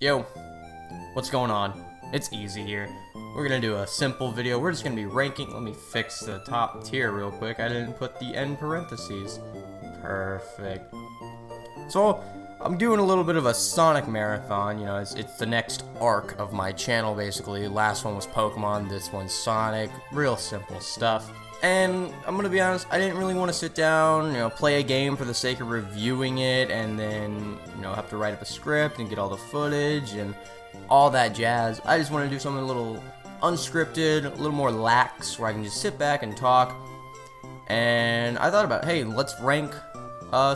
Yo, what's going on? It's easy here. We're gonna do a simple video. We're just gonna be ranking. Let me fix the top tier real quick. I didn't put the end parentheses. Perfect. So, I'm doing a little bit of a Sonic marathon. You know, it's the next arc of my channel, basically. Last one was Pokemon, this one's Sonic. Real simple stuff. And I'm gonna be honest, I didn't really want to sit down, play a game for the sake of reviewing it, and then, have to write up a script and get all the footage and all that jazz. I just want to do something a little unscripted, a little more lax, where I can just sit back and talk. And I thought about, hey, let's rank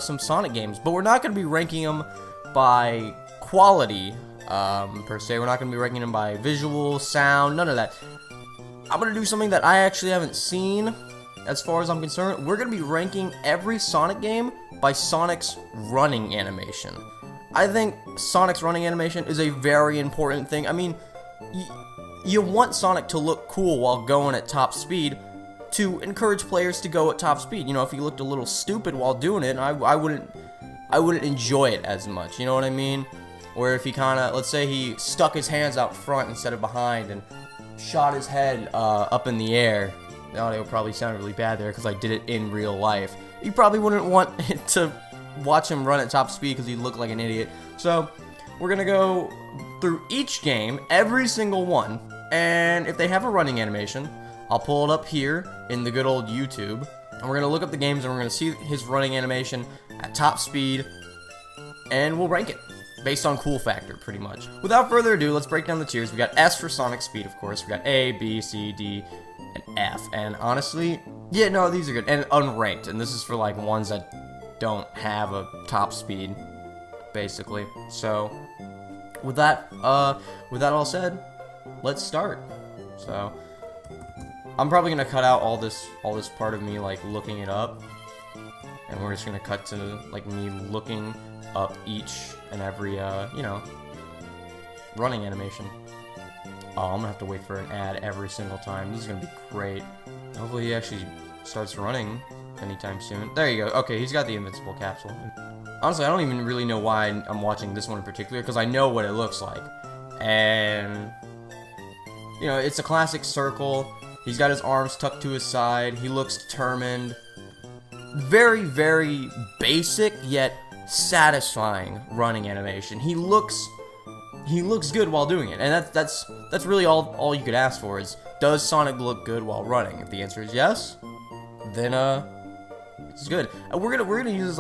some Sonic games, but we're not gonna be ranking them by quality per se. We're not gonna be ranking them by visual, sound, none of that. I'm gonna do something that I actually haven't seen, as far as I'm concerned. We're gonna be ranking every Sonic game by Sonic's running animation. I think Sonic's running animation is a very important thing. I mean, you want Sonic to look cool while going at top speed to encourage players to go at top speed. If he looked a little stupid while doing it, I wouldn't enjoy it as much. You know what I mean? Or if he let's say he stuck his hands out front instead of behind and shot his head up in the air. The audio probably sounded really bad there because I did it in real life. You probably wouldn't want to watch him run at top speed because he'd look like an idiot. So we're gonna go through each game, every single one, and if they have a running animation, I'll pull it up here in the good old YouTube, and we're gonna look up the games and we're gonna see his running animation at top speed, and we'll rank it based on cool factor, pretty much. Without further ado, let's break down the tiers. We got S for Sonic speed, of course. We got A, B, C, D, and F. And honestly, yeah, no, these are good. And unranked. And this is for like ones that don't have a top speed, basically. So, with that all said, let's start. So, I'm probably gonna cut out all this part of me like looking it up, and we're just gonna cut to like me looking up each and every, running animation. Oh, I'm gonna have to wait for an ad every single time. This is gonna be great. Hopefully he actually starts running anytime soon. There you go. Okay, he's got the invincible capsule. Honestly, I don't even really know why I'm watching this one in particular, because I know what it looks like. And, it's a classic circle. He's got his arms tucked to his side. He looks determined. Very, very basic, yet satisfying running animation. He looks good while doing it, and that's really all you could ask for is, does Sonic look good while running? If the answer is yes, then it's good. We're gonna use this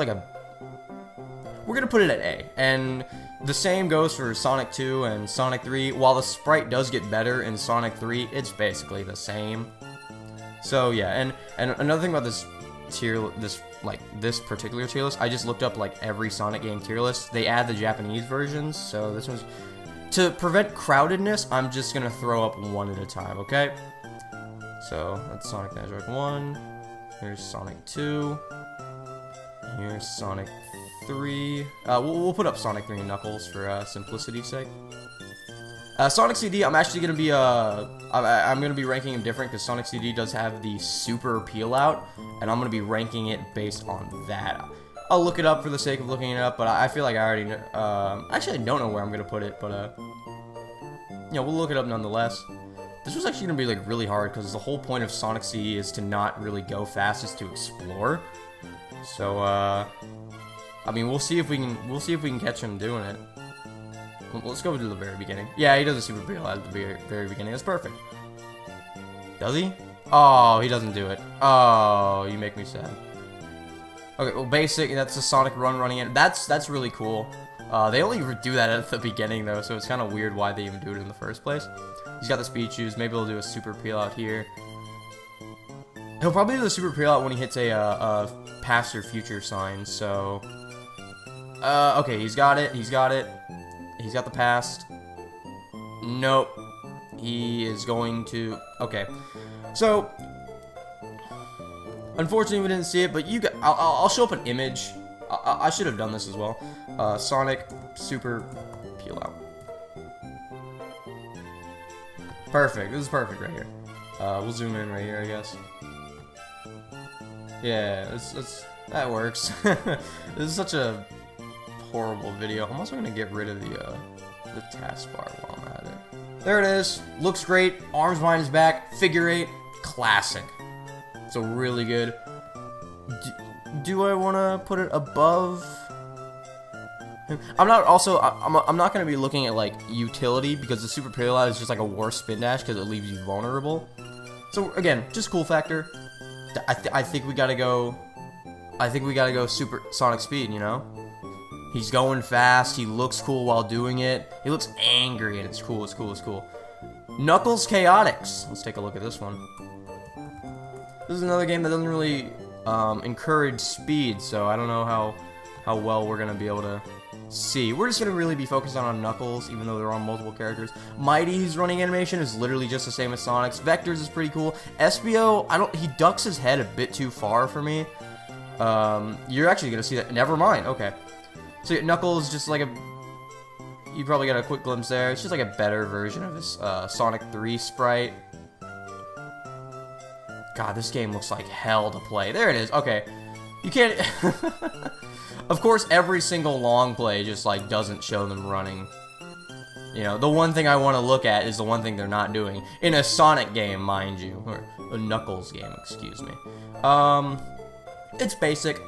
we're gonna put it at A, and the same goes for Sonic 2 and Sonic 3. While the sprite does get better in Sonic 3, it's basically the same. So yeah, and another thing about this particular tier list, I just looked up like every Sonic game tier list. They add the Japanese versions, so this one's, to prevent crowdedness, I'm just gonna throw up one at a time, okay? So that's Sonic the Hedgehog 1, here's Sonic 2, here's Sonic 3, we'll put up Sonic 3 and Knuckles for simplicity's sake. Sonic CD, I'm actually gonna be I'm gonna be ranking him different because Sonic CD does have the super peel out, and I'm gonna be ranking it based on that. I'll look it up for the sake of looking it up, but I feel like I already know. Actually, I don't know where I'm gonna put it, but we'll look it up nonetheless. This was actually gonna be like really hard because the whole point of Sonic CD is to not really go fast, is to explore. So I mean, we'll see if we can catch him doing it. Let's go to the very beginning. Yeah, he does a super peel at the very beginning. That's perfect. Does he? Oh, he doesn't do it. Oh, you make me sad. Okay, well, basic. That's the Sonic running in. That's really cool. They only do that at the beginning though, so it's kind of weird why they even do it in the first place. He's got the speed shoes. Maybe he'll do a super peel out here. He'll probably do the super peel out when he hits a past or future sign. So, okay, he's got it. He's got it. He's got the past. Nope. He is going to... Okay. So, unfortunately we didn't see it, but I'll show up an image. I should have done this as well. Sonic Super Peel Out. Perfect. This is perfect right here. We'll zoom in right here, I guess. Yeah, that works. This is such a horrible video. I'm also gonna get rid of the the taskbar while I'm at it. There it is. Looks great. Arms behind his back. Figure 8. Classic. So really good. Do I want to put it above? I'm not going to be looking at like utility because the super paralyze is just like a worse spin dash because it leaves you vulnerable. So again, just cool factor. I think we got to go. I think we got to go super sonic speed, you know? He's going fast. He looks cool while doing it. He looks angry and it's cool. It's cool. It's cool. Knuckles Chaotix. Let's take a look at this one. This is another game that doesn't really encourage speed, so I don't know how well we're going to be able to see. We're just going to really be focused on Knuckles, even though there are multiple characters. Mighty's running animation is literally just the same as Sonic's. Vector's is pretty cool. SBO, he ducks his head a bit too far for me. You're actually going to see that. Never mind. Okay. So yeah, Knuckles just like you probably got a quick glimpse there. It's just like a better version of his Sonic 3 sprite. God, this game looks like hell to play. There it is. Okay. You can't... Of course, every single long play just, like, doesn't show them running. You know, the one thing I want to look at is the one thing they're not doing. In a Sonic game, mind you. Or a Knuckles game, excuse me. It's basic.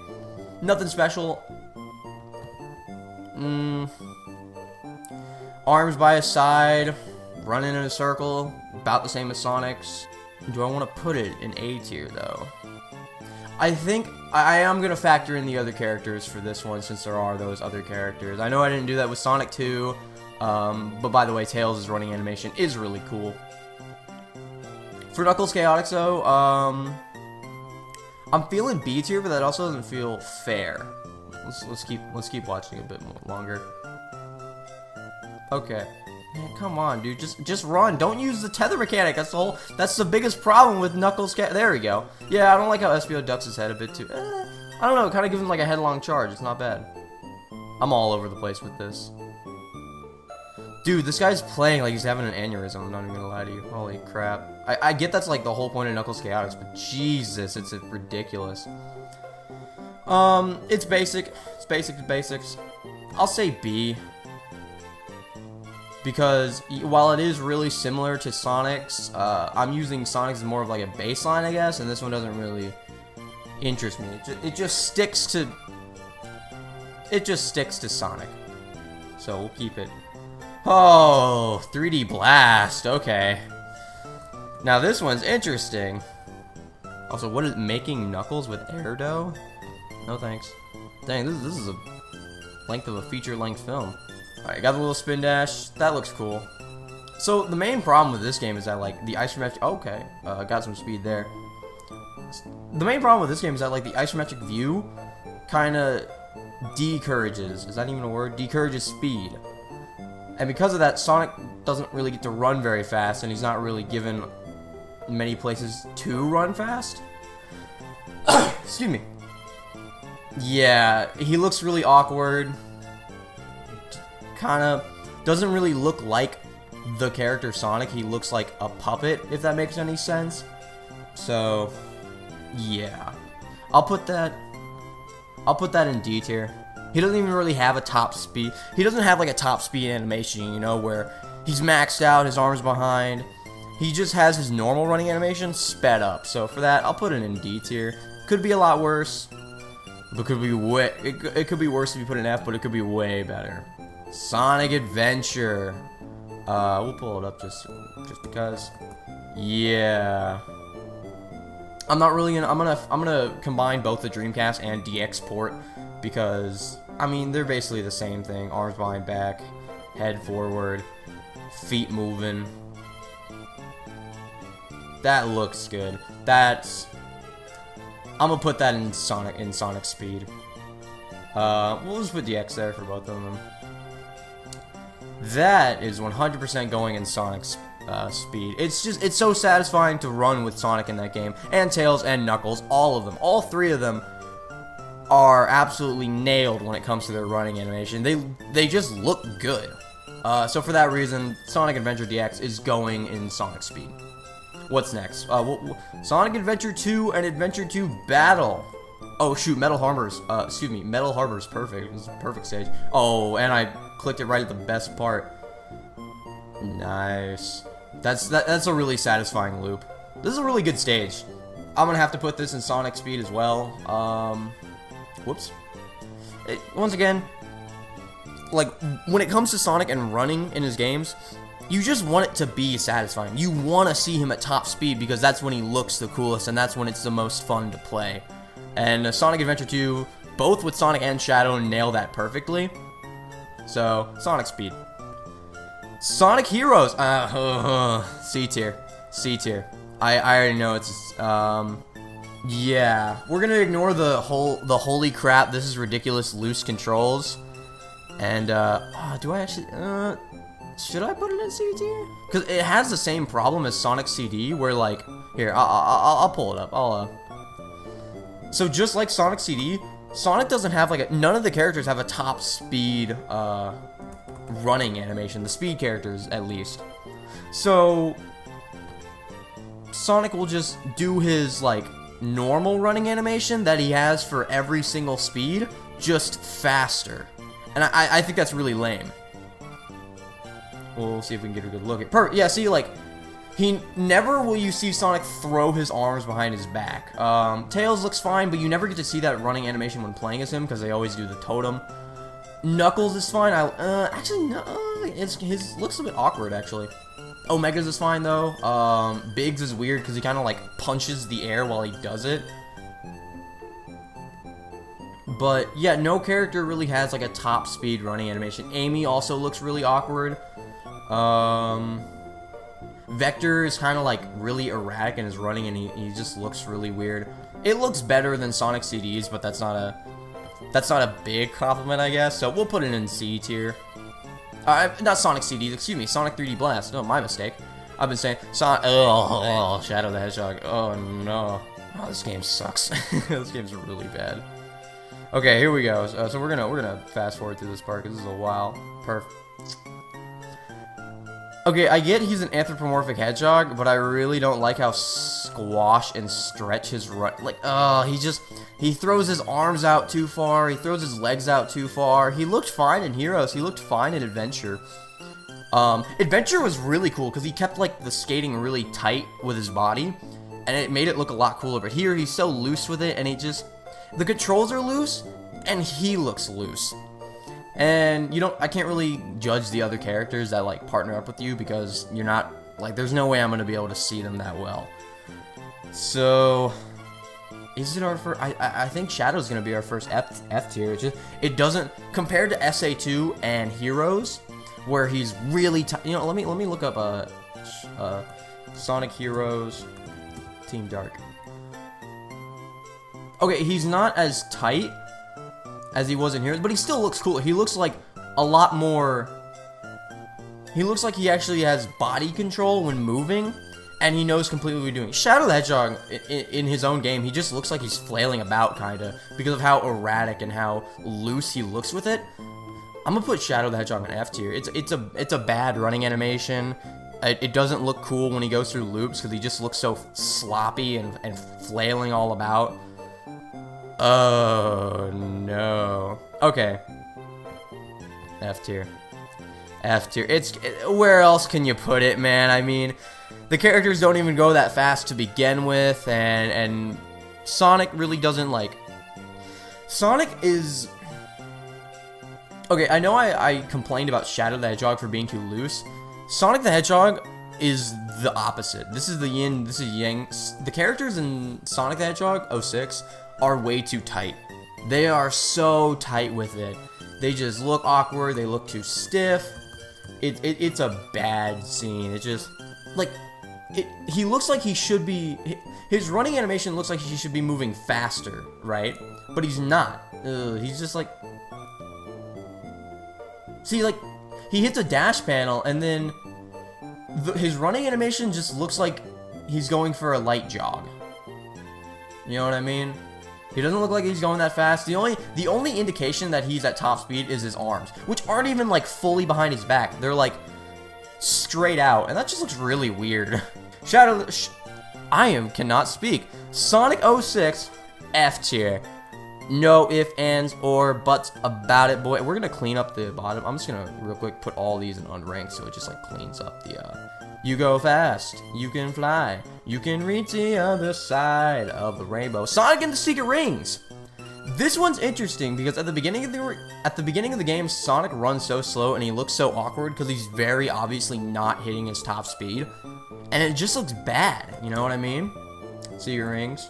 Nothing special. Arms by his side. Running in a circle. About the same as Sonic's. Do I want to put it in A tier, though? I think I am going to factor in the other characters for this one, since there are those other characters. I know I didn't do that with Sonic 2, but by the way, Tails' running animation is really cool. For Knuckles Chaotix, though, I'm feeling B tier, but that also doesn't feel fair. Let's keep watching a bit more longer. Okay. Man, come on, dude. Just run. Don't use the tether mechanic. That's the biggest problem with Knuckles. There we go. Yeah, I don't like how SBO ducks his head a bit too. I don't know. Kind of give him like a headlong charge. It's not bad. I'm all over the place with this. Dude, this guy's playing like he's having an aneurysm. I'm not even gonna lie to you. Holy crap. I get that's like the whole point of Knuckles Chaotix, but Jesus, it's ridiculous. It's basic. It's basic to basics. I'll say B. Because while it is really similar to Sonic's, I'm using Sonic's as more of like a baseline, I guess, and this one doesn't really interest me. It just sticks to Sonic. So we'll keep it. Oh, 3D Blast. Okay. Now this one's interesting. Also, what is making Knuckles with air dough? No thanks. Dang, this is a length of a feature-length film. Alright, got the little spin dash. That looks cool. So, the main problem with this game is that, like, the isometric... Okay, got some speed there. The main problem with this game is that, like, the isometric view kind of decourages... Is that even a word? Decourages speed. And because of that, Sonic doesn't really get to run very fast, and he's not really given many places to run fast. Excuse me. Yeah, he looks really awkward. Kind of doesn't really look like the character Sonic. He looks like a puppet, if that makes any sense. So, yeah. I'll put that in D tier. He doesn't even really have a top speed. He doesn't have like a top speed animation, you know, where he's maxed out, his arms behind. He just has his normal running animation sped up. So for that, I'll put it in D tier. Could be a lot worse. But could be it could be worse if you put an F, but it could be way better. Sonic Adventure. We'll pull it up just because. Yeah. I'm gonna combine both the Dreamcast and DX port because I mean they're basically the same thing. Arms behind back, head forward, feet moving. That looks good. I'm gonna put that in Sonic Speed. We'll just put DX there for both of them. That is 100% going in Sonic's speed. It's so satisfying to run with Sonic in that game, and Tails and Knuckles, all of them. All three of them are absolutely nailed when it comes to their running animation. They just look good. So for that reason, Sonic Adventure DX is going in Sonic Speed. What's next? Sonic Adventure 2 and Adventure 2 Battle. Oh shoot, Metal Harbor's perfect. It's a perfect stage. Oh, and I clicked it right at the best part. Nice. That's a really satisfying loop. This is a really good stage. I'm gonna have to put this in Sonic speed as well. Whoops. Once again, like, when it comes to Sonic and running in his games, you just want it to be satisfying. You want to see him at top speed because that's when he looks the coolest and that's when it's the most fun to play. And Sonic Adventure 2, both with Sonic and Shadow, nail that perfectly. So, Sonic speed. Sonic Heroes! C tier. C tier. I already know it's, yeah. We're gonna ignore the holy crap, this is ridiculous loose controls. And, do I actually, should I put it in C tier? Because it has the same problem as Sonic CD, where, like, here, I'll pull it up. So just like Sonic CD, Sonic doesn't have, like, none of the characters have a top speed, running animation. The speed characters, at least. So, Sonic will just do his, like, normal running animation that he has for every single speed, just faster. And I think that's really lame. We'll see if we can get a good look at. Yeah, see, like, never will you see Sonic throw his arms behind his back. Tails looks fine, but you never get to see that running animation when playing as him because they always do the totem. Knuckles is fine. Actually, no, his looks a bit awkward actually. Omega's is fine though. Biggs is weird because he kind of like punches the air while he does it. But yeah, no character really has like a top speed running animation. Amy also looks really awkward. Vector is kind of like really erratic in his running and he just looks really weird. It looks better than Sonic CDs, but that's not a big compliment, I guess. So we'll put it in C tier. Not Sonic CDs, excuse me, Sonic 3D Blast. No, my mistake. I've been saying Shadow the Hedgehog. Oh no. Oh, this game sucks. This game's really bad. Okay, here we go. So we're gonna fast forward through this part because this is a while. Perfect. Okay, I get he's an anthropomorphic hedgehog, but I really don't like how squash and stretch his run. Like, he throws his arms out too far. He throws his legs out too far. He looked fine in Heroes. He looked fine in Adventure. Adventure was really cool because he kept like the skating really tight with his body, and it made it look a lot cooler. But here he's so loose with it, and the controls are loose, and he looks loose. And I can't really judge the other characters that like partner up with you because you're not, like, there's no way I'm gonna be able to see them that well. So, is it our first? I think Shadow's gonna be our first F tier. It doesn't, compared to SA2 and Heroes, where he's really let me look up Sonic Heroes Team Dark. Okay, he's not as tight as he was in Heroes, but he still looks cool. He looks like a lot more. He looks like he actually has body control when moving, and he knows completely what he's doing. Shadow the Hedgehog, in his own game, he just looks like he's flailing about, kinda, because of how erratic and how loose he looks with it. I'm gonna put Shadow the Hedgehog in F tier. It's a bad running animation. It doesn't look cool when he goes through loops because he just looks so sloppy and flailing all about. Oh no. Okay. F tier. F tier. Where else can you put it, man? I mean, the characters don't even go that fast to begin with, and Sonic really doesn't like. Sonic is. Okay, I know I complained about Shadow the Hedgehog for being too loose. Sonic the Hedgehog is the opposite. This is the yin, this is yang. The characters in Sonic the Hedgehog 06 are way too tight. They are so tight with it. They just look awkward. They look too stiff. It's a bad scene. It just, like, he looks like he should be, his running animation looks like he should be moving faster, right? But he's not. He's just like, see, like, he hits a dash panel and then his running animation just looks like he's going for a light jog. You know what I mean? He doesn't look like he's going that fast. The only indication that he's at top speed is his arms, which aren't even like fully behind his back. They're like straight out, and that just looks really weird. Cannot speak. Sonic 06 F tier. No ifs, ands, or buts about it, boy. We're gonna clean up the bottom. I'm just gonna real quick put all these in unranked so it just like cleans up the you go fast, you can fly, you can reach the other side of the rainbow. Sonic and the Secret Rings. This one's interesting because at the beginning of the game, Sonic runs so slow and he looks so awkward because he's very obviously not hitting his top speed, and it just looks bad. You know what I mean? Secret Rings.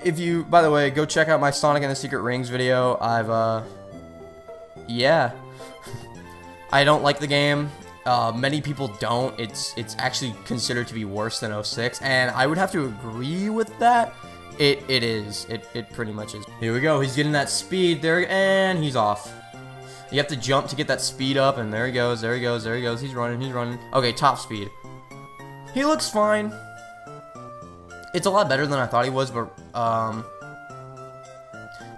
If you, by the way, go check out my Sonic and the Secret Rings video. Yeah. I don't like the game. Many people don't. It's actually considered to be worse than 06, and I would have to agree with that. It is. It pretty much is. Here we go. He's getting that speed there, and he's off. You have to jump to get that speed up, and there he goes. There he goes. There he goes. He's running. He's running. Okay, top speed. He looks fine. It's a lot better than I thought he was, but,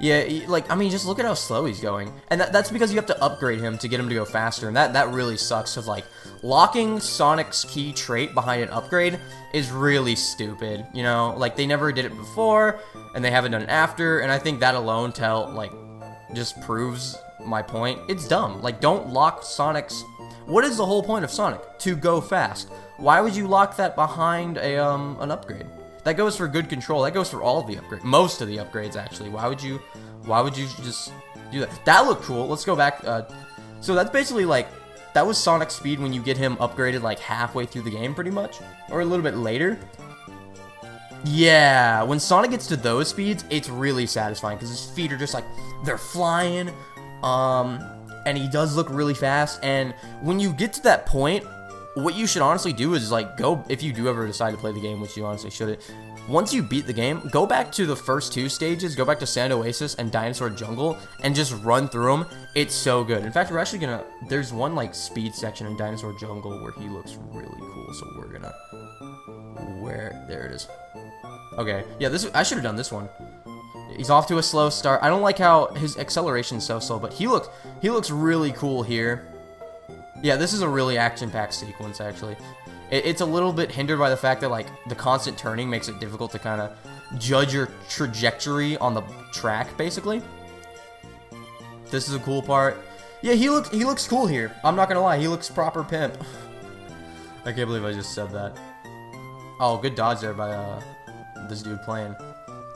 yeah, like, I mean, just look at how slow he's going. And that's because you have to upgrade him to get him to go faster, and that really sucks, because, like, locking Sonic's key trait behind an upgrade is really stupid, you know? Like, they never did it before, and they haven't done it after, and I think that alone just proves my point. It's dumb. Like, don't lock Sonic's... What is the whole point of Sonic? To go fast. Why would you lock that behind an upgrade? That goes for good control. That goes for all of the upgrades. Most of the upgrades, actually. Why would you just do that? That looked cool. Let's go back. So that's basically like, that was Sonic's speed when you get him upgraded like halfway through the game, pretty much. Or a little bit later. Yeah, when Sonic gets to those speeds, it's really satisfying because his feet are just like, they're flying. And he does look really fast. And when you get to that point, what you should honestly do is, like, go, if you do ever decide to play the game, which you honestly shouldn't, once you beat the game, go back to the first two stages, go back to Sand Oasis and Dinosaur Jungle, and just run through them. It's so good. In fact, we're actually gonna, there's one, like, speed section in Dinosaur Jungle where he looks really cool, so we're gonna, there it is. Okay, yeah, I should have done this one. He's off to a slow start. I don't like how his acceleration's so slow, but he looks really cool here. Yeah, this is a really action-packed sequence, actually. It's a little bit hindered by the fact that, like, the constant turning makes it difficult to kind of judge your trajectory on the track, basically. This is a cool part. Yeah, he looks cool here. I'm not gonna lie, he looks proper pimp. I can't believe I just said that. Oh, good dodge there by this dude playing.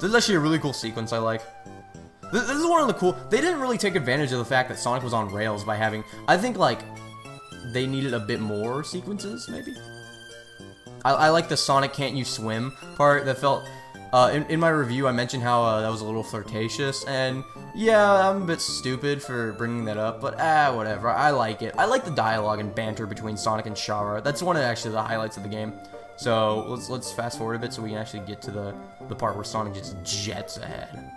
This is actually a really cool sequence I like. This is one of the cool... They didn't really take advantage of the fact that Sonic was on rails by having... I think, like... They needed a bit more sequences, maybe? I like the Sonic Can't You Swim part that felt... in my review, I mentioned how that was a little flirtatious, and yeah, I'm a bit stupid for bringing that up, but whatever. I like it. I like the dialogue and banter between Sonic and Shara. That's one of actually the highlights of the game. So let's fast forward a bit so we can actually get to the part where Sonic just jets ahead.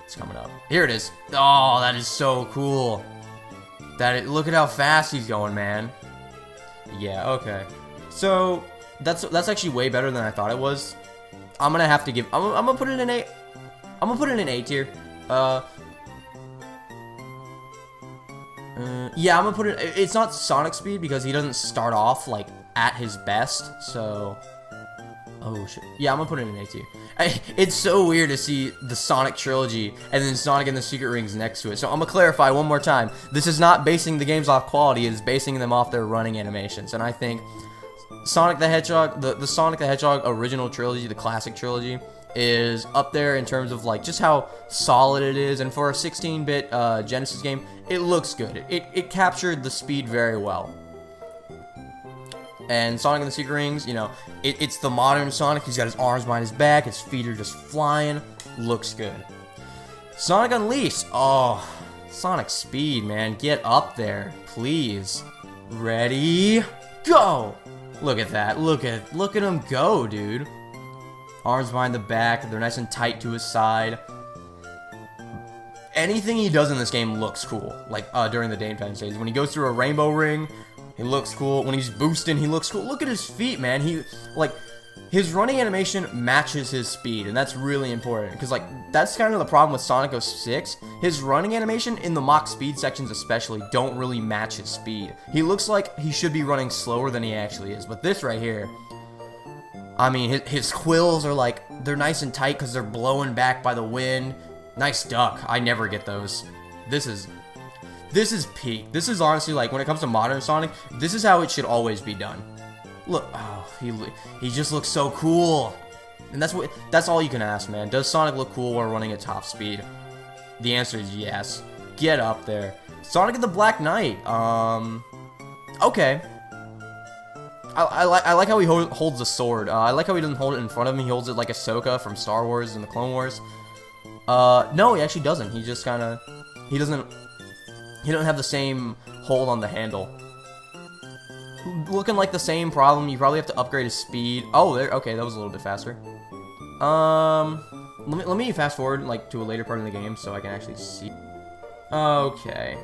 It's coming up. Here it is. Oh, that is so cool. Look at how fast he's going, man. Yeah, okay. So that's actually way better than I thought it was. I'm gonna have to give. I'm gonna put it in A. I'm gonna put it in A tier. Yeah, I'm gonna put it. It's not Sonic speed because he doesn't start off like at his best. So, oh shit. Yeah, I'm gonna put it in A tier. It's so weird to see the Sonic trilogy and then Sonic and the Secret Rings next to it. So I'm gonna clarify one more time. This is not basing the games off quality. It's basing them off their running animations. And I think Sonic the Hedgehog, the Sonic the Hedgehog original trilogy, the classic trilogy, is up there in terms of like just how solid it is. And for a 16-bit Genesis game, it looks good. It captured the speed very well. And Sonic and the Secret Rings, you know, it's the modern Sonic. He's got his arms behind his back. His feet are just flying. Looks good. Sonic Unleashed. Oh, Sonic speed, man. Get up there, please. Ready, go. Look at that. Look at him go, dude. Arms behind the back. They're nice and tight to his side. Anything he does in this game looks cool. Like during the daytime stages, when he goes through a rainbow ring, he looks cool. When he's boosting, he looks cool. Look at his feet, man. His running animation matches his speed, and that's really important, because, like, that's kind of the problem with Sonic 06. His running animation, in the mock speed sections especially, don't really match his speed. He looks like he should be running slower than he actually is, but this right here, I mean, his quills are like, they're nice and tight because they're blowing back by the wind. Nice duck. I never get those. This is peak. This is honestly, like, when it comes to modern Sonic, this is how it should always be done. Look, oh, he just looks so cool. And that's all you can ask, man. Does Sonic look cool while running at top speed? The answer is yes. Get up there. Sonic and the Black Knight. Okay. I like how he holds the sword. I like how he doesn't hold it in front of him. He holds it like Ahsoka from Star Wars and the Clone Wars. No, he actually doesn't. He just kind of, he doesn't have the same hold on the handle. Looking like the same problem. You probably have to upgrade his speed. Oh, there. Okay, that was a little bit faster. Let me fast forward like to a later part of the game so I can actually see. Okay.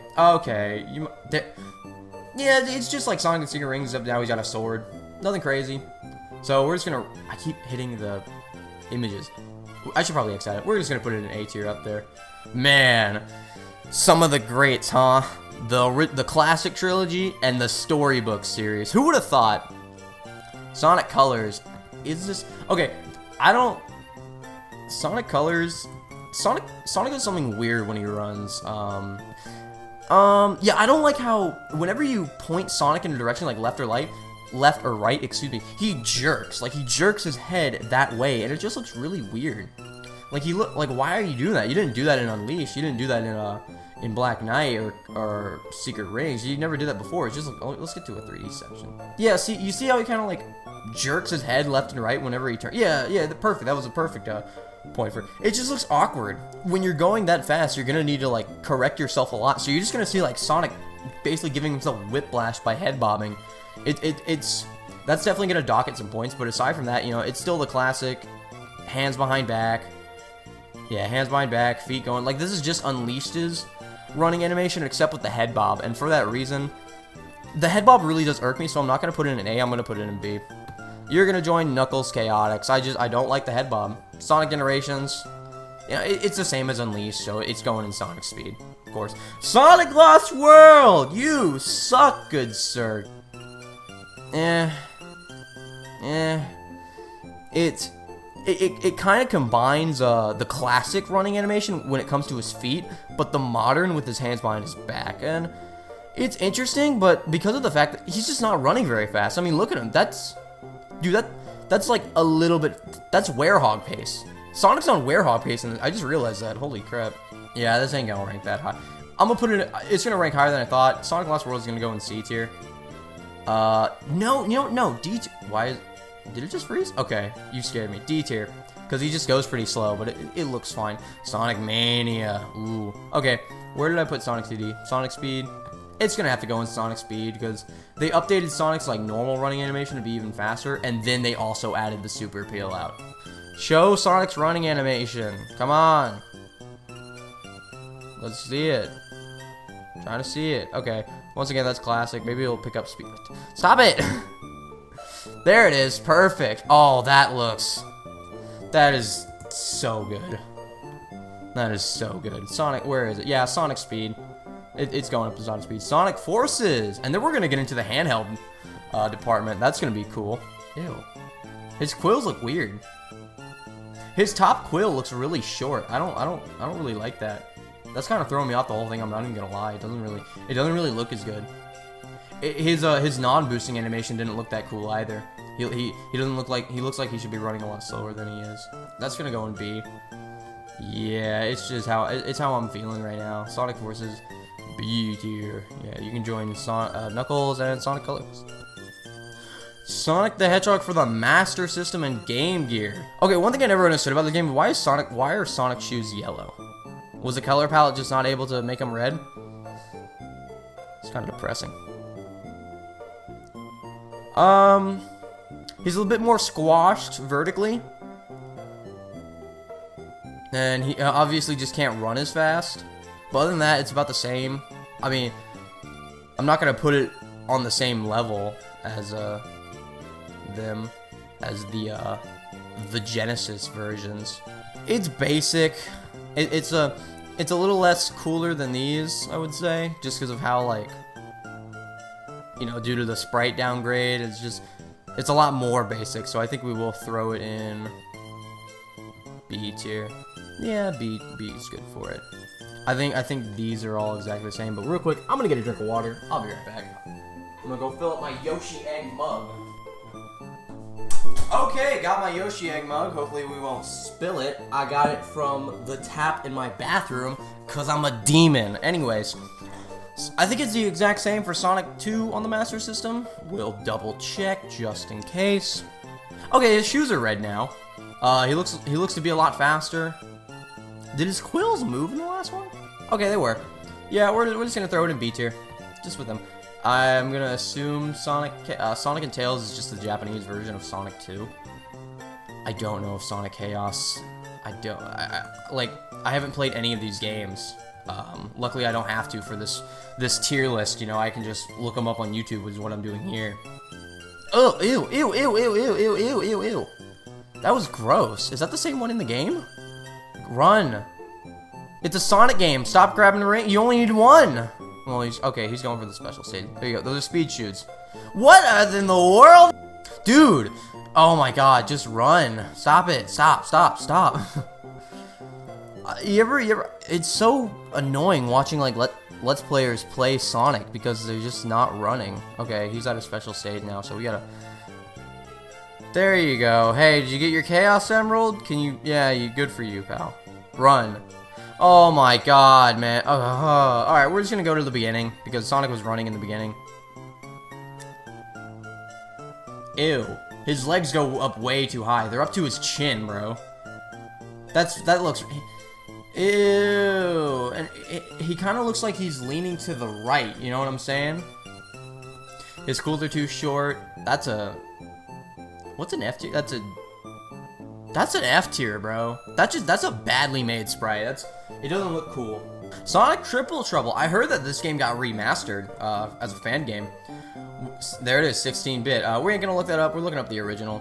Yeah, it's just like Sonic and Secret Rings, except now he's got a sword. Nothing crazy. So we're just gonna. I keep hitting the images. I should probably X at it. We're just gonna put it in A tier up there. Man, some of the greats, huh? The classic trilogy and the storybook series. Who would have thought? Sonic Colors. Is this okay? I don't. Sonic Colors. Sonic does something weird when he runs. Yeah, I don't like how whenever you point Sonic in a direction like left or right, excuse me, he jerks. Like he jerks his head that way, and it just looks really weird. Like why are you doing that? You didn't do that in Unleashed. You didn't do that in Black Knight or Secret Rings. You never did that before. It's just like, oh, let's get to a 3D section. Yeah, you see how he kind of like jerks his head left and right whenever he turns. Yeah, perfect. That was a perfect point for it. It just looks awkward. When you're going that fast, you're gonna need to like correct yourself a lot. So you're just gonna see like Sonic basically giving himself whiplash by head bobbing. That's definitely gonna dock at some points. But aside from that, you know, it's still the classic hands behind back. Yeah, hands behind back, feet going. Like this is just Unleashed's running animation, except with the head bob. And for that reason, the head bob really does irk me. So I'm not gonna put it in A. I'm gonna put it in B. You're gonna join Knuckles Chaotix. I don't like the head bob. Sonic Generations, you know, it's the same as Unleashed, so it's going in Sonic Speed, of course. Sonic Lost World, you suck, good sir. It kind of combines the classic running animation when it comes to his feet, but the modern with his hands behind his back, and it's interesting, but because of the fact that he's just not running very fast. I mean, look at him. That's like a little bit. That's Werehog pace. Sonic's on Werehog pace, and I just realized that. Holy crap. Yeah, this ain't gonna rank that high. I'm gonna put it. It's gonna rank higher than I thought. Sonic Lost World is gonna go in C tier. No. D tier. Why? Did it just freeze? Okay, you scared me. D tier, because he just goes pretty slow, but it looks fine. Sonic Mania. Ooh. Okay, where did I put Sonic 2D? Sonic Speed. It's gonna have to go in Sonic Speed because they updated Sonic's like normal running animation to be even faster, and then they also added the super peel out. Show Sonic's running animation. Come on. Let's see it. Trying to see it. Okay. Once again, that's classic. Maybe it'll pick up speed. Stop it! There it is. Perfect. Oh, that is so good. That is so good. Sonic, where is it? Yeah, Sonic Speed. It's going up to Sonic Speed. Sonic Forces! And then we're gonna get into the handheld department. That's gonna be cool. Ew. His quills look weird. His top quill looks really short. I don't really like that. That's kind of throwing me off the whole thing. I'm not even gonna lie. It doesn't really look as good. His non-boosting animation didn't look that cool either. He doesn't look like, he looks like he should be running a lot slower than he is. That's gonna go in B. Yeah, it's just how I'm feeling right now. Sonic Forces B tier. Yeah, you can join Knuckles and Sonic Colors. Sonic the Hedgehog for the Master System and Game Gear. Okay, one thing I never understood about the game: why are Sonic shoes yellow? Was the color palette just not able to make them red? It's kind of depressing. He's a little bit more squashed vertically. And he obviously just can't run as fast. But other than that, it's about the same. I mean, I'm not going to put it on the same level as them, as the Genesis versions. It's basic. It's a little less cooler than these, I would say, just because of how, like, you know, due to the sprite downgrade, it's just, It's a lot more basic, so I think we will throw it in B tier. Yeah, B is good for it. I think these are all exactly the same, but real quick, I'm gonna get a drink of water. I'll be right back. I'm gonna go fill up my Yoshi egg mug. Okay, got my Yoshi egg mug. Hopefully we won't spill it. I got it from the tap in my bathroom, cause I'm a demon. Anyways, I think it's the exact same for Sonic 2 on the Master System. We'll double check just in case. Okay, his shoes are red now. He looks to be a lot faster. Did his quills move in the last one? Okay, they were. Yeah, we're just gonna throw it in B tier, just with them. I'm gonna assume Sonic and Tails is just the Japanese version of Sonic 2. I don't know if Sonic Chaos. I haven't played any of these games. Luckily, I don't have to for this tier list. You know, I can just look them up on YouTube, which is what I'm doing here. Oh, ew, ew, ew, ew, ew, ew, ew, ew, ew. That was gross. Is that the same one in the game? Run. It's a Sonic game. Stop grabbing the ring. You only need one. Well, he's going for the special stage. There you go. Those are speed shoots. What in the world? Dude. Oh my god. Just run. Stop it. Stop. Stop. Stop. you ever it's so annoying watching like let's players play Sonic because they're just not running. Okay, he's at a special stage now, so we gotta. There you go. Hey, did you get your Chaos Emerald? Can you? Yeah, good for you, pal. Run. Oh my god, man. Alright, we're just gonna go to the beginning because Sonic was running in the beginning. Ew. His legs go up way too high. They're up to his chin, bro. That looks. Ew. And he kind of looks like he's leaning to the right. You know what I'm saying? His quills are too short. That's a. What's an F tier? That's an F tier, bro. That's a badly made sprite. It doesn't look cool. Sonic Triple Trouble. I heard that this game got remastered as a fan game. There it is, 16-bit. We ain't gonna look that up. We're looking up the original.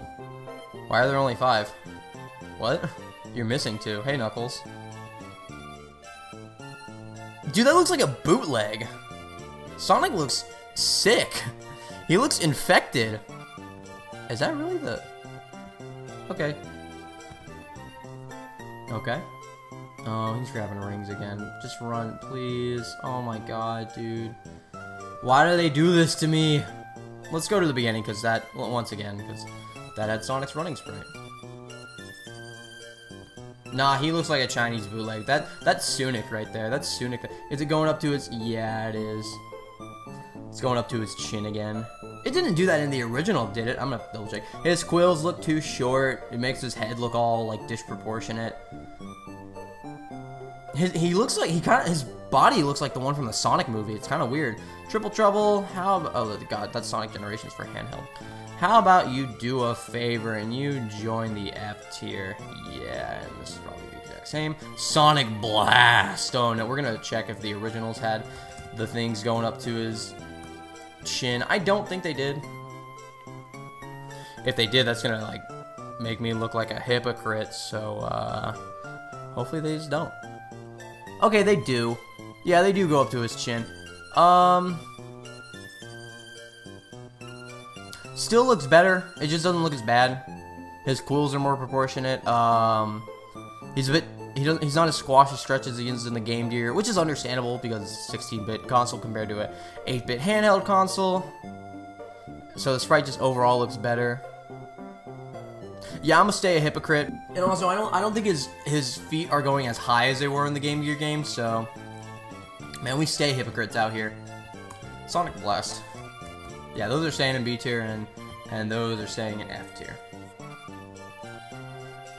Why are there only 5? What? You're missing 2. Hey, Knuckles. Dude, that looks like a bootleg. Sonic looks sick. He looks infected. Is that really the... Okay. Okay. Oh, he's grabbing rings again. Just run, please. Oh my god, dude. Why do they do this to me? Let's go to the beginning, because that... Once again, because that had Sonic's running sprite. Nah, he looks like a Chinese bootleg. That's Sonic right there. That's Sonic. Is it going up to his... Yeah, it is. It's going up to his chin again. It didn't do that in the original, did it? I'm gonna double check. His quills look too short. It makes his head look all like disproportionate. He looks like his body looks like the one from the Sonic movie. It's kind of weird. Triple Trouble. Oh god, that's Sonic Generations for handheld. How about you do a favor and you join the F tier? Yeah, and this is probably the exact same. Sonic Blast. Oh no, we're gonna check if the originals had the things going up to his chin. I don't think they did. If they did, that's gonna like make me look like a hypocrite. So hopefully they just don't. Okay, they do. Yeah, they do go up to his chin. Still looks better. It just doesn't look as bad. His quills are more proportionate. He's a bit. He's not as squash as stretch as he is in the Game Gear, which is understandable because it's a 16-bit console compared to a 8-bit handheld console. So the sprite just overall looks better. Yeah, I'm gonna stay a hypocrite. And also, I don't think his feet are going as high as they were in the Game Gear game. So, man, we stay hypocrites out here. Sonic Blast. Yeah, those are staying in B tier, and those are staying in F tier.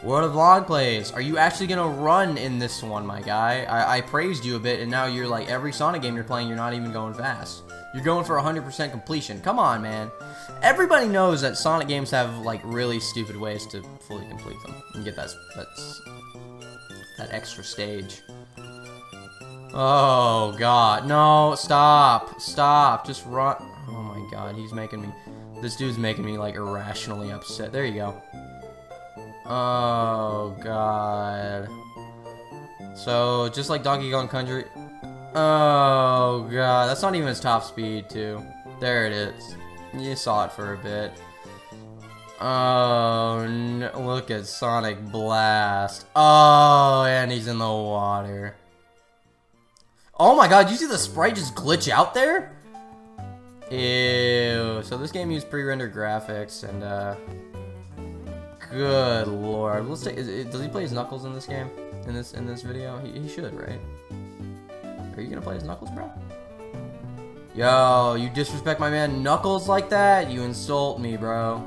World of Vlog plays. Are you actually gonna run in this one, my guy? I praised you a bit, and now you're like every Sonic game you're playing, you're not even going fast. You're going for 100% completion. Come on, man. Everybody knows that Sonic games have like really stupid ways to fully complete them and get that extra stage. Oh god, no! Stop! Just run! Oh my god, he's making me. This dude's making me like irrationally upset. There you go. Oh god. So just like Donkey Kong Country. Oh god, that's not even his top speed too. There it is. You saw it for a bit. Oh, no, look at Sonic Blast. Oh, and he's in the water. Oh my god, you see the sprite just glitch out there? Ew. So this game used pre-rendered graphics and, good lord. Let's take, does he play as Knuckles in this game? In this video? He should, right? Are you gonna play as Knuckles, bro? Yo, you disrespect my man Knuckles like that? You insult me, bro.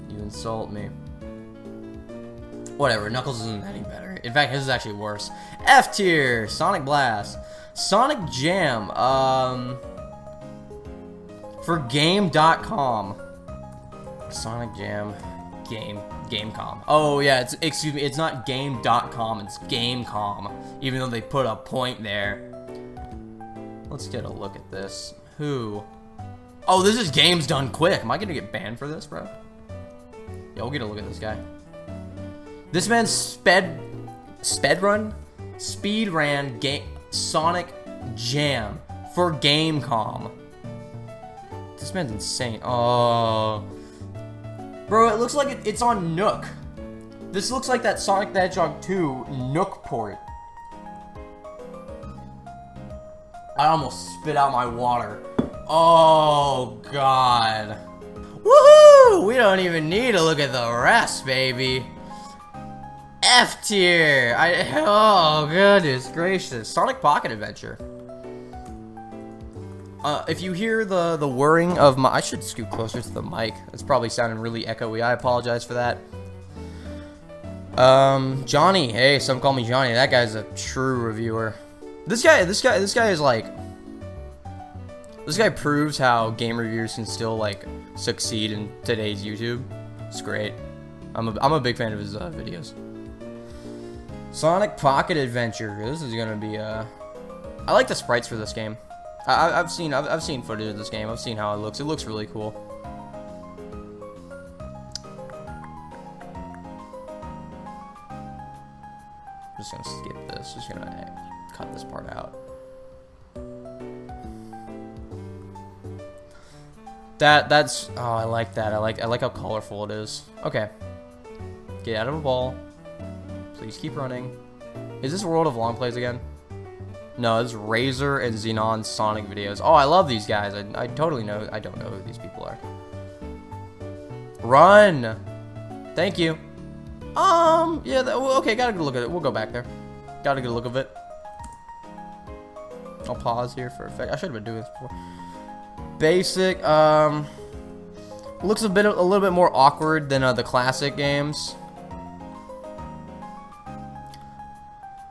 You insult me. Whatever, Knuckles isn't any better. In fact, his is actually worse. F tier, Sonic Blast. Sonic Jam, for game.com. Sonic Jam, Gamecom. Oh yeah, excuse me, it's not game.com, it's Gamecom. Even though they put a point there. Let's get a look at this. Who? Oh, this is games done quick. Am I gonna get banned for this, bro? Yeah, we'll get a look at this guy. This man's speed ran Sonic Jam for Gamecom. This man's insane. Oh, bro, it looks like it's on Nook. This looks like that Sonic the Hedgehog 2 Nook port. I almost spit out my water. Oh, God. Woohoo! We don't even need to look at the rest, baby. F tier. Oh, goodness gracious. Sonic Pocket Adventure. If you hear the whirring of my... I should scoot closer to the mic. It's probably sounding really echoey. I apologize for that. Johnny. Hey, some call me Johnny. That guy's a true reviewer. This guy is like... This guy proves how game reviewers can still, like, succeed in today's YouTube. It's great. I'm a big fan of his videos. Sonic Pocket Adventure. This is gonna be, I like the sprites for this game. I've seen footage of this game. I've seen how it looks. It looks really cool. I'm just gonna skip this. Just gonna cut this part out. That's oh, I like that. I like how colorful it is. Okay. Get out of a ball. Please keep running. Is this World of Long Plays again? No, this is Razor and Xenon Sonic videos. Oh, I love these guys. I totally know. I don't know who these people are. Run! Thank you. Yeah, okay, gotta get a look at it. We'll go back there. Gotta get a look of it. I'll pause here for a sec. I should have been doing this before. Basic, looks a little bit more awkward than the classic games.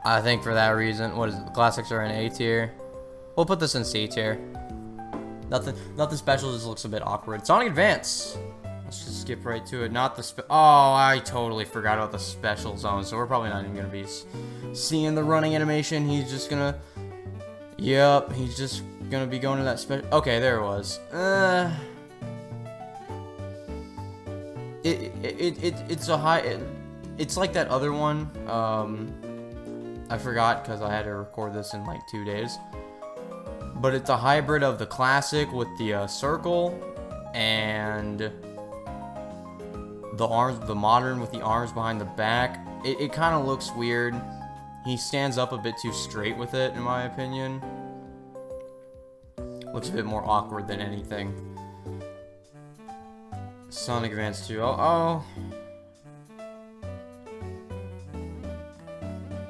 I think for that reason. What is it? The classics are in A tier. We'll put this in C tier. Nothing special. Just looks a bit awkward. Sonic Advance. Let's just skip right to it. Not the oh, I totally forgot about the special zone. So we're probably not even gonna be seeing the running animation. He's just gonna. Yep, he's just gonna be going to that special. Okay, there it was. It's a high. It's like that other one. I forgot because I had to record this in like 2 days. But it's a hybrid of the classic with the circle and the arms, the modern with the arms behind the back. It kind of looks weird. He stands up a bit too straight with it, in my opinion. Looks a bit more awkward than anything. Sonic Advance 2.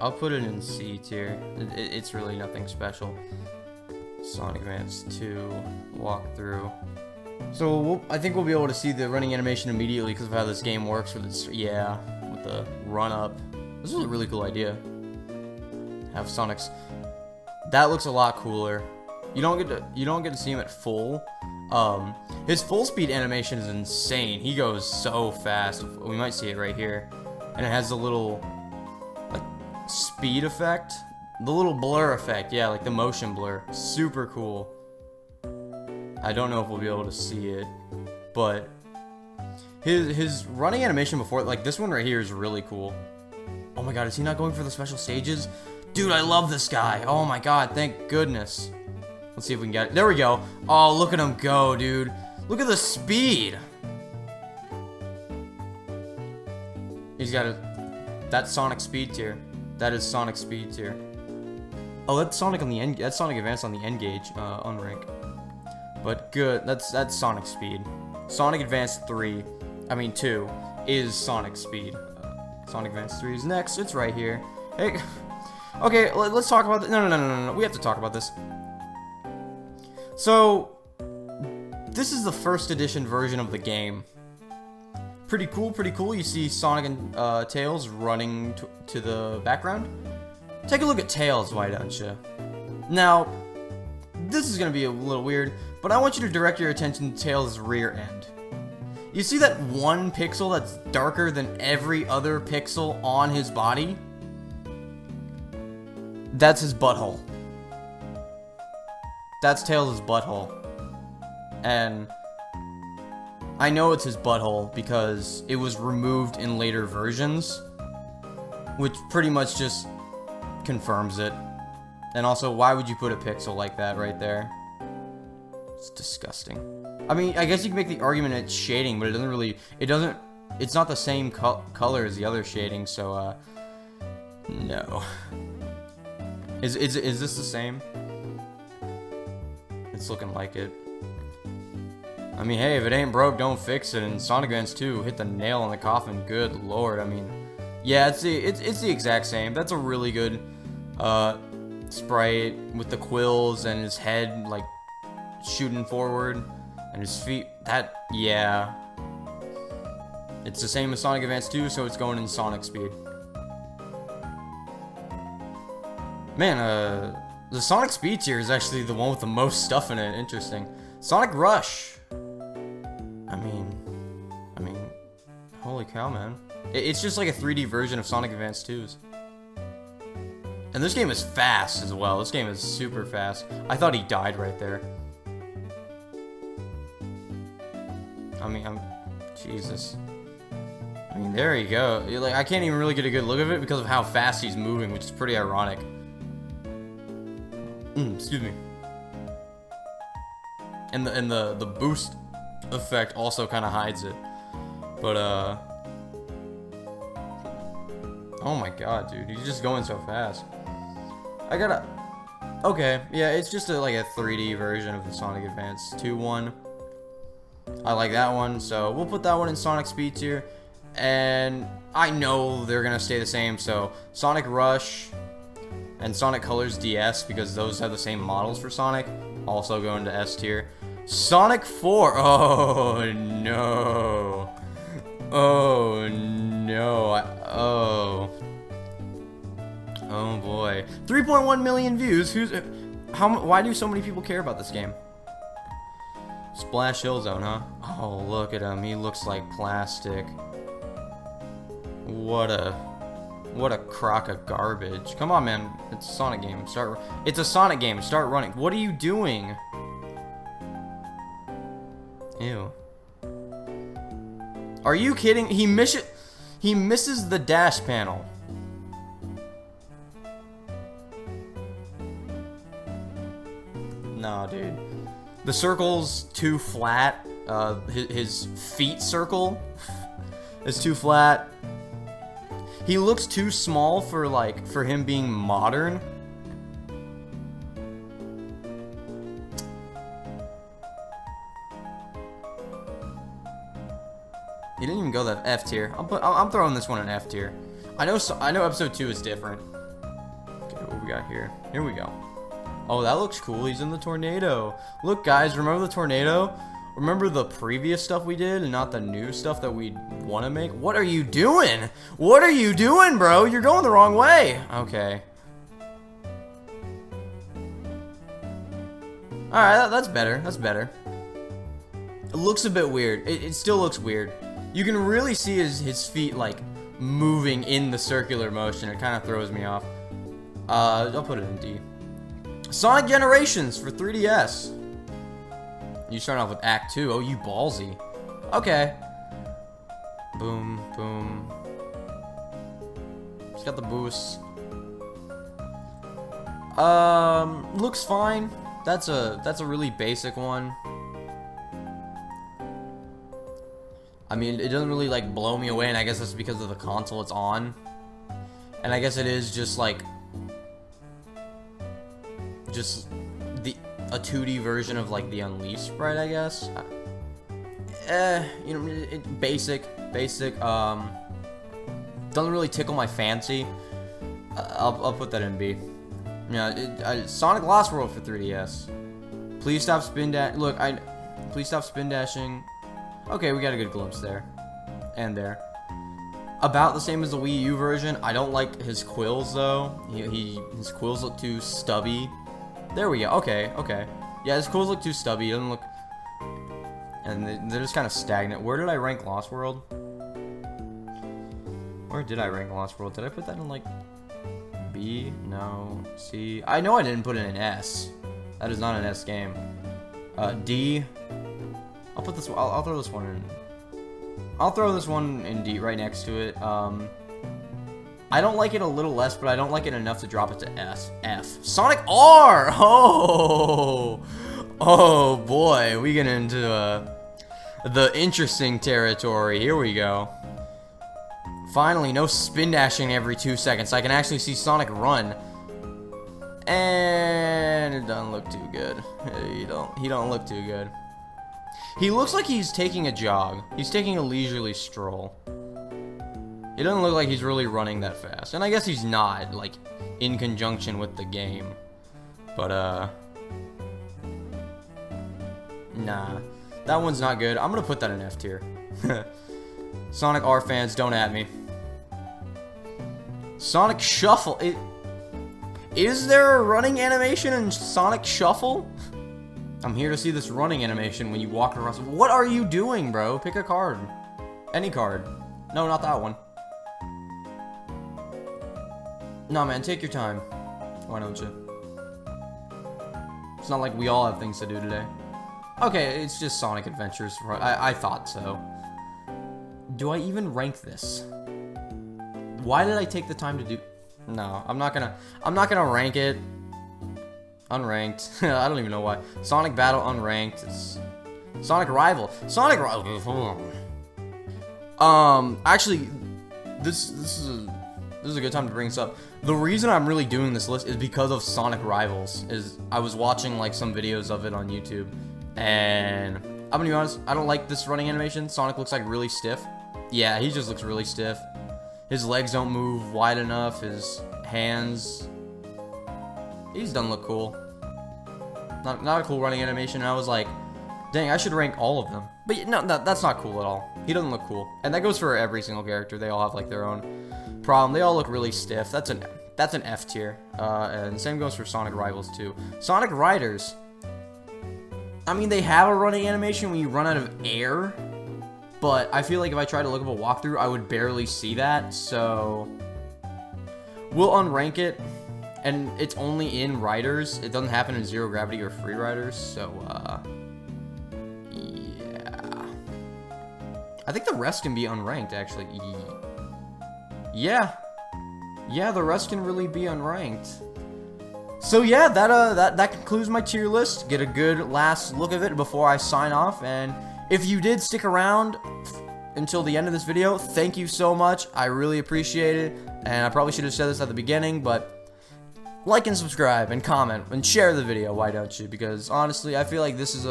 I'll put it in C tier. It's really nothing special. Sonic Advance 2 walkthrough. So I think we'll be able to see the running animation immediately because of how this game works with its with the run up. This is a really cool idea. Have Sonic's. That looks a lot cooler. You don't get to see him at full. His full speed animation is insane. He goes so fast. We might see it right here, and it has the little like speed effect, the little blur effect. Yeah, like the motion blur. Super cool. I don't know if we'll be able to see it, but his running animation before, like this one right here, is really cool. Oh my god, is he not going for the special stages? Dude, I love this guy. Oh my god, thank goodness. Let's see if we can get it. There we go. Oh, look at him go, dude. Look at the speed. He's got that's Sonic Speed tier. That is Sonic Speed tier. Oh, that's Sonic on the end. That's Sonic Advance on the end gauge, on rank. But good. That's Sonic Speed. Sonic Advance 2 is Sonic Speed. Sonic Advance 3 is next. It's right here. Hey. Okay, let's talk about this. No. We have to talk about this. So, this is the first edition version of the game. Pretty cool. You see Sonic and Tails running to the background. Take a look at Tails, why don't you? Now, this is going to be a little weird, but I want you to direct your attention to Tails' rear end. You see that one pixel that's darker than every other pixel on his body? That's his butthole. That's Tails' butthole. And I know it's his butthole because it was removed in later versions, which pretty much just confirms it. And also, why would you put a pixel like that right there? It's disgusting. I mean, I guess you can make the argument it's shading, but it's not the same color as the other shading, so, no. Is this the same? It's looking like it. I mean, hey, if it ain't broke, don't fix it. And Sonic Advance 2 hit the nail on the coffin. Good lord. I mean, yeah, it's the exact same. That's a really good sprite with the quills and his head like shooting forward and his feet. Yeah. It's the same as Sonic Advance 2, so it's going in Sonic Speed. Man, the Sonic Speed tier is actually the one with the most stuff in it. Interesting. Sonic Rush. I mean, holy cow, man. It's just like a 3D version of Sonic Advance 2's. And this game is fast as well. This game is super fast. I thought he died right there. Jesus. I mean, there you go. Like, I can't even really get a good look of it because of how fast he's moving, which is pretty ironic. Excuse me. And the boost effect also kind of hides it. But oh my god, dude, he's just going so fast. Okay, yeah, it's just like a 3D version of the Sonic Advance 2 one. I like that one, so we'll put that one in Sonic Speed tier. And I know they're gonna stay the same, so Sonic Rush and Sonic Colors DS, because those have the same models for Sonic, also go into S tier. Sonic 4, oh no. Oh no. Oh boy. 3.1 million views. Why do so many people care about this game? Splash Hill Zone, huh? Oh, look at him. He looks like plastic. What a crock of garbage. Come on, man. It's a Sonic game. It's a Sonic game. Start running. What are you doing? Ew. Are you kidding? He misses the dash panel. No, dude. The circle's too flat. His feet circle is too flat. He looks too small for him being modern. He didn't even go that F tier. I'm throwing this one in F tier. I know episode 2 is different. Okay, what we got here? Here we go. Oh, that looks cool. He's in the tornado. Look, guys, remember the tornado? Remember the previous stuff we did and not the new stuff that we want to make? What are you doing? What are you doing, bro? You're going the wrong way. Okay. Alright, that's better. That's better. It looks a bit weird. It still looks weird. You can really see his feet, like, moving in the circular motion. It kind of throws me off. I'll put it in D. Sonic Generations for 3DS. You start off with Act 2. Oh, you ballsy. Okay. Boom, boom. It's got the boost. Looks fine. That's a really basic one. I mean, it doesn't really like blow me away, and I guess that's because of the console it's on. And I guess it is just like a 2D version of like the Unleashed sprite, I guess. You know, basic. Doesn't really tickle my fancy. I'll put that in B. Yeah, Sonic Lost World for 3DS. Please stop spin dash. Look, please stop spin dashing. Okay, we got a good glimpse there, and there. About the same as the Wii U version. I don't like his quills though. His quills look too stubby. There we go. Okay. Yeah, his quills look too stubby. He doesn't look, and they're just kind of stagnant. Where did I rank Lost World? Where did I rank Lost World? Did I put that in like B? No. C? I know I didn't put it in S. That is not an S game. D. I'll put this. I'll throw this one in. I'll throw this one in D right next to it. I don't like it a little less, but I don't like it enough to drop it to F. Sonic R! Oh boy, we get into the interesting territory. Here we go. Finally, no spin dashing every 2 seconds. I can actually see Sonic run. And it doesn't look too good. He don't look too good. He looks like he's taking a jog. He's taking a leisurely stroll. It doesn't look like he's really running that fast. And I guess he's not, like, in conjunction with the game. But, nah. That one's not good. I'm gonna put that in F tier. Sonic R fans, don't at me. Sonic Shuffle. Is there a running animation in Sonic Shuffle? I'm here to see this running animation when you walk across. What are you doing, bro? Pick a card. Any card. No, not that one. No, man, take your time. Why don't you? It's not like we all have things to do today. Okay, it's just Sonic Adventures. I thought so. Do I even rank this? Why did I take the time to do? No, I'm not gonna rank it. Unranked. I don't even know why. Sonic Battle unranked. It's Sonic Rival. Sonic Rival. Actually, this is a good time to bring this up. The reason I'm really doing this list is because of Sonic Rivals. I was watching like some videos of it on YouTube, and I'm gonna be honest, I don't like this running animation. Sonic looks like really stiff. Yeah, he just looks really stiff. His legs don't move wide enough. His hands. These don't look cool. Not a cool running animation. And I was like, dang, I should rank all of them. But no, that's not cool at all. He doesn't look cool. And that goes for every single character. They all have like their own problem. They all look really stiff. That's an F tier. And same goes for Sonic Rivals too. Sonic Riders. I mean, they have a running animation when you run out of air. But I feel like if I try to look up a walkthrough, I would barely see that. So we'll unrank it. And it's only in Riders. It doesn't happen in Zero Gravity or Free Riders. So, yeah. I think the rest can be unranked, actually. Yeah. Yeah, the rest can really be unranked. So, yeah, that concludes my tier list. Get a good last look of it before I sign off. And if you did stick around until the end of this video, thank you so much. I really appreciate it. And I probably should have said this at the beginning, but like and subscribe and comment and share the video, why don't you? Because honestly, I feel like this is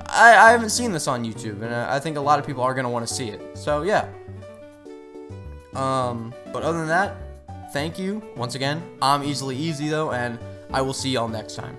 I haven't seen this on YouTube, and I think a lot of people are going to want to see it. So, yeah. But other than that, thank you once again. I'm Easily Easy, though, and I will see y'all next time.